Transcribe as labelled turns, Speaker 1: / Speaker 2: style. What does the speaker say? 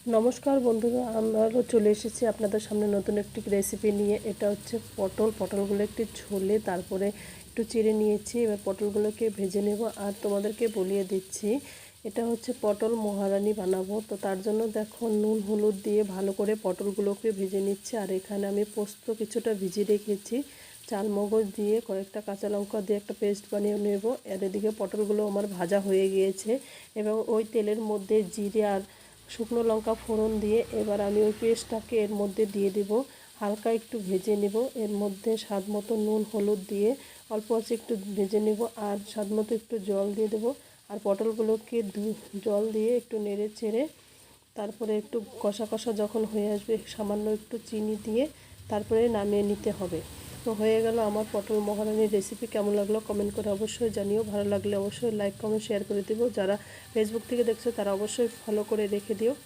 Speaker 1: নমস্কার বন্ধুরা, আমরাও চলে এসেছি আপনাদের সামনে নতুন একটি রেসিপি নিয়ে। এটা হচ্ছে পটলগুলো একটু ছোলে তারপরে একটু চিড়ে নিয়েছি। এবার পটলগুলোকে ভেজে নেব আর তোমাদেরকে বলিয়ে দিচ্ছি এটা হচ্ছে পটল মহারানি বানাবো। তো তার জন্য দেখো নুন হলুদ দিয়ে ভালো করে পটলগুলোকে ভেজে নিচ্ছে। আর এখানে আমি পোস্ত কিছুটা ভিজিয়ে রেখেছি, চালমগজ দিয়ে কয়েকটা কাঁচা লঙ্কা দিয়ে একটা পেস্ট বানিয়ে নেব। আর এদিকে পটলগুলো আমার ভাজা হয়ে গিয়েছে এবং ওই তেলের মধ্যে জিরে আর শুকনো লঙ্কা ফোড়ন দিয়ে এবার আমি ওই পেস্টটাকে এর মধ্যে দিয়ে দেব। হালকা একটু ভেজে নেব, এর মধ্যে স্বাদ মতো নুন হলুদ দিয়ে অল্প আছে একটু ভেজে নেব আর স্বাদ মতো একটু জল দিয়ে দেবো। আর পটলগুলোকে জল দিয়ে একটু নেড়ে চেড়ে তারপরে একটু কষা কষা যখন হয়ে আসবে সামান্য একটু চিনি দিয়ে তারপরে নামিয়ে নিতে হবে। তো হয়ে গেল আমার পটল মহারানির রেসিপি। কেমন লাগলো কমেন্ট করে অবশ্যই জানিও। ভালো লাগলে অবশ্যই লাইক কমেন্ট শেয়ার করে দেবো। যারা ফেসবুক থেকে দেখছো তারা অবশ্যই ফলো করে রেখে দিও।